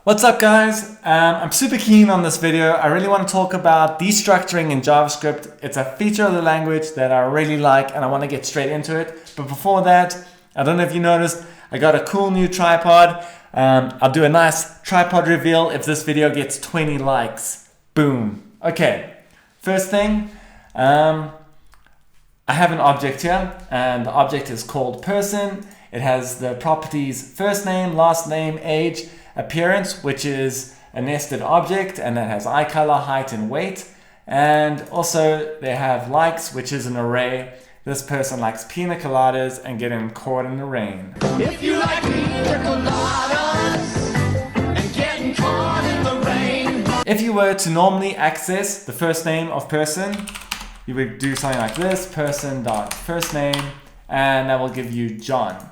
What's up guys? I'm super keen on this video. I really want to talk about destructuring in JavaScript. It's a feature of the language that I really like and I want to get straight into it. But before that, I don't know if you noticed, I got a cool new tripod. I'll do a nice tripod reveal if this video gets 20 likes. Boom. Okay, first thing, I have an object here and the object is called person. It has the properties first name, last name, age, appearance, which is a nested object and that has eye color, height and weight. And also they have likes, which is an array. This person likes pina coladas and getting caught in the rain. If you like pina coladas and getting caught in the rain. If you were to normally access the first name of person, you would do something like this, person.first name, and that will give you John.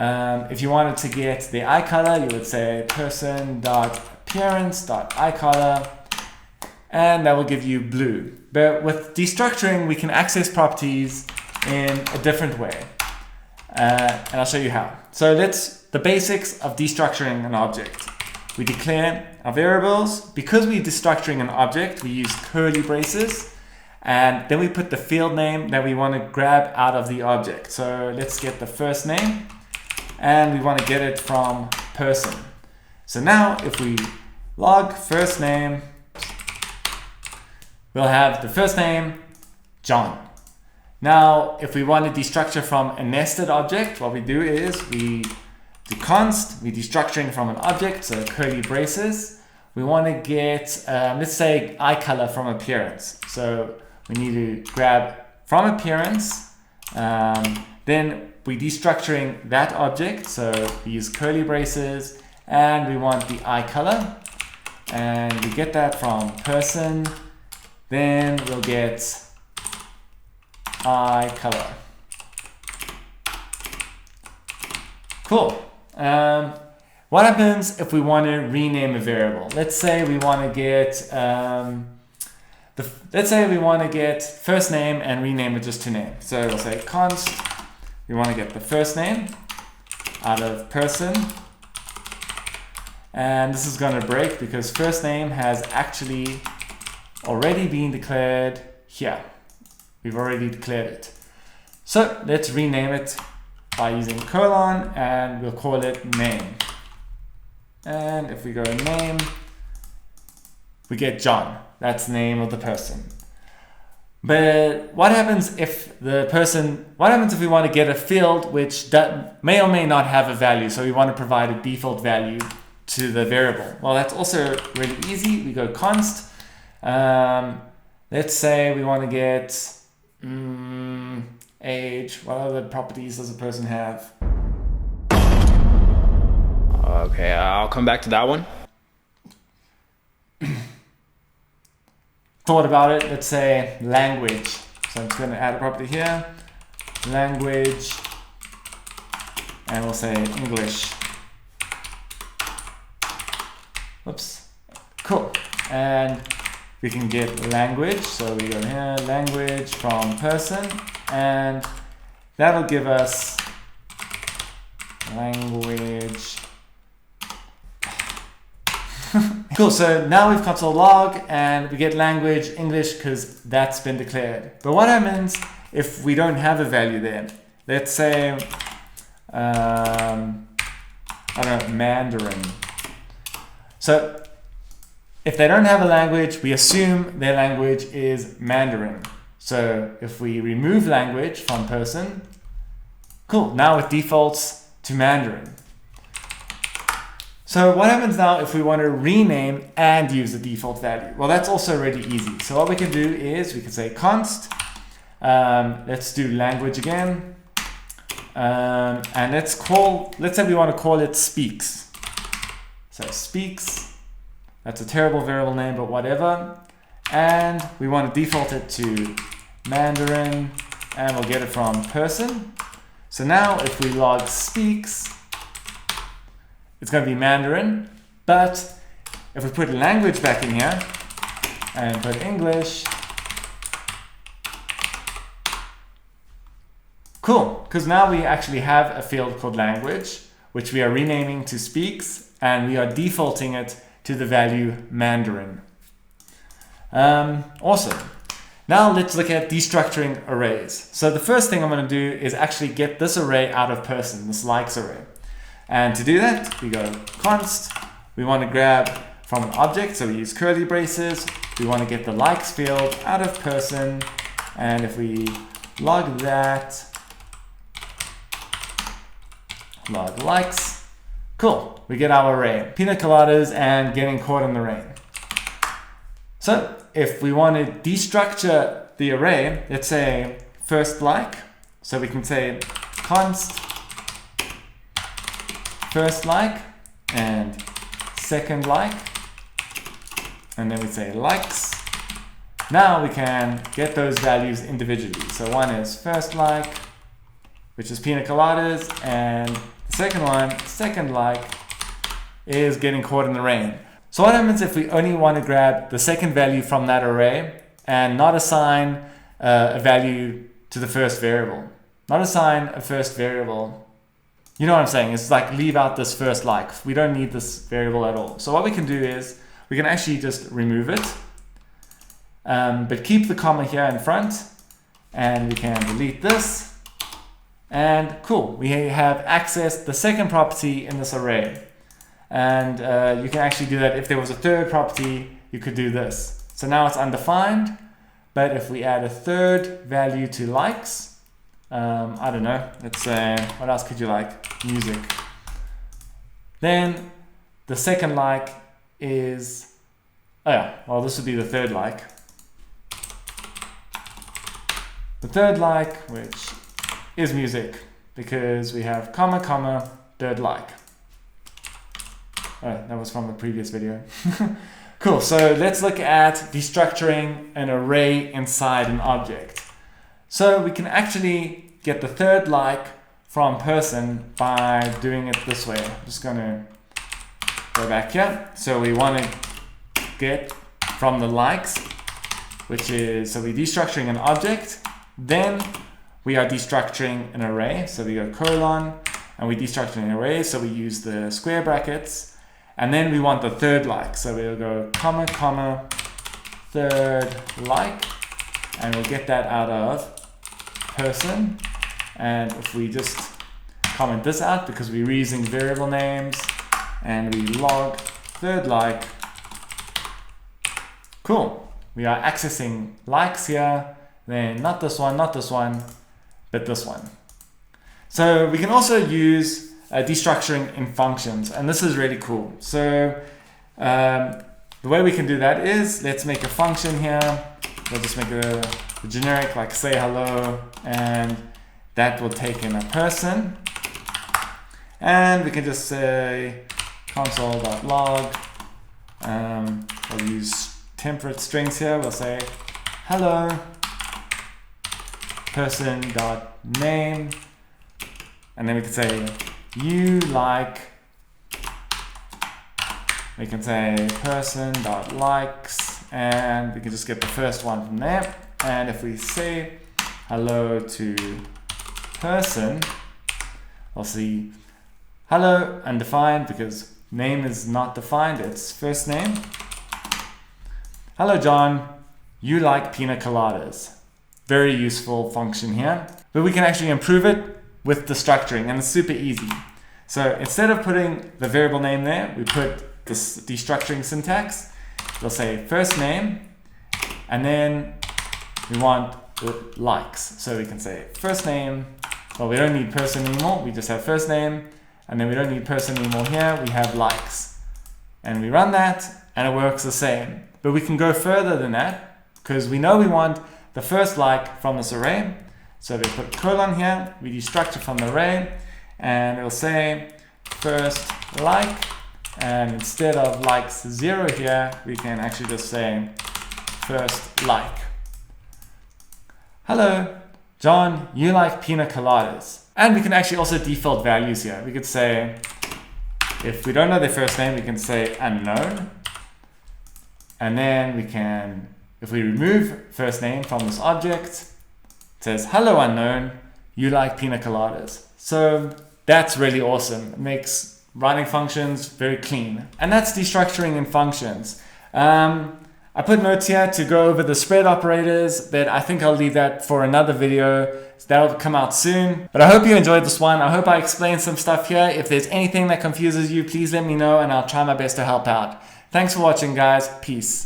If you wanted to get the eye color, you would say person.appearance.eye color, and that will give you blue. But with destructuring, we can access properties in a different way, and I'll show you how. So the basics of destructuring an object. We declare our variables. Because we're destructuring an object, we use curly braces, and then we put the field name that we want to grab out of the object. So let's get the first name. And we want to get it from person. So now if we log first name, we'll have the first name, John. Now, if we want to destructure from a nested object, what we do is we do const, we're destructuring from an object, so curly braces. We want to get, let's say, eye color from appearance. So we need to grab from appearance, then we're destructuring that object, so we use curly braces, and we want the eye color, and we get that from person, then we'll get eye color. Cool. What happens if we want to rename a variable? Let's say we want to get first name and rename it just to name. So we'll say const. We want to get the first name out of person, and this is going to break because first name has actually already been declared here. We've already declared it. So let's rename it by using colon, and we'll call it name. And if we go name, we get John. That's the name of the person. But what happens if we want to get a field which may or may not have a value? So we want to provide a default value to the variable. Well, that's also really easy. We go const. Let's say we want to get age. What other properties does a person have? Okay, I'll come back to that one. Thought about it, let's say language. So I'm just going to add a property here, language, and we'll say English. Whoops, cool. And we can get language, so we go here, language from person, and that'll give us language. Cool, so now we've console log and we get language English because that's been declared. But what happens if we don't have a value there? Let's say, I don't know, Mandarin. So if they don't have a language, we assume their language is Mandarin. So if we remove language from person, cool, now it defaults to Mandarin. So what happens now if we want to rename and use the default value? Well, that's also really easy. So what we can do is we can say const, let's do language again, and let's say we want to call it speaks. So speaks, that's a terrible variable name, but whatever. And we want to default it to Mandarin, and we'll get it from person. So now if we log speaks, it's going to be Mandarin, but if we put language back in here and put English, cool, because now we actually have a field called language, which we are renaming to speaks, and we are defaulting it to the value Mandarin. Awesome. Now let's look at destructuring arrays. So the first thing I'm going to do is actually get this array out of person, this likes array. And to do that, we go const. We want to grab from an object, so we use curly braces. We want to get the likes field out of person. And if we log that, log likes, cool, we get our array, pina coladas and getting caught in the rain. So if we want to destructure the array, let's say first like, so we can say const first like and second like, and then we say likes. Now we can get those values individually. So one is first like, which is pina coladas, and the second one, second like, is getting caught in the rain. So what happens if we only want to grab the second value from that array and not assign a value to the first variable? Not assign a first variable. You know what I'm saying? It's like leave out this first like. We don't need this variable at all. So what we can do is we can actually just remove it, but keep the comma here in front, and we can delete this. And cool, we have accessed the second property in this array. And you can actually do that. If there was a third property, you could do this. So now it's undefined, but if we add a third value to likes, I don't know, let's say, what else could you like? Music. Then the second like is, oh yeah, well this would be the third like. The third like, which is music, because we have comma, comma, third like. Oh, that was from the previous video. Cool, so let's look at destructuring an array inside an object. So we can actually get the third like from person by doing it this way. I'm just gonna go back here. So we want to get from the likes, which is, so we're destructuring an object, then we are destructuring an array. So we go colon, and we destructuring an array, so we use the square brackets. And then we want the third like. So we'll go comma, comma, third like, and we'll get that out of person. And if we just comment this out, because we're reusing variable names, and we log third like, cool. We are accessing likes here, then not this one, but this one. So we can also use destructuring in functions, and this is really cool. So the way we can do that is, let's make a function here. We'll just make a generic, like say hello, and that will take in a person. And we can just say console.log. We'll use temperate strings here. We'll say hello person.name, and then we can say you like, we can say person.likes, and we can just get the first one from there. And if we say hello to person, we'll see hello undefined, because name is not defined, it's first name. Hello John, you like pina coladas. Very useful function here, but we can actually improve it with destructuring, and it's super easy. So instead of putting the variable name there, we put this destructuring syntax. We'll say first name, and then we want likes. So we can say first name, well we don't need person anymore, we just have first name, and then we don't need person anymore here, we have likes. And we run that, and it works the same. But we can go further than that, because we know we want the first like from this array. So we put colon here, we destructure from the array, and it'll say first like, and instead of likes 0 here, we can actually just say first like. Hello, John, you like pina coladas. And we can actually also default values here. We could say, if we don't know their first name, we can say unknown. And then we can, if we remove first name from this object, it says, hello unknown, you like pina coladas. So that's really awesome. It makes writing functions very clean. And that's destructuring in functions. I put notes here to go over the spread operators, but I think I'll leave that for another video. That'll come out soon. But I hope you enjoyed this one. I hope I explained some stuff here. If there's anything that confuses you, please let me know and I'll try my best to help out. Thanks for watching, guys. Peace.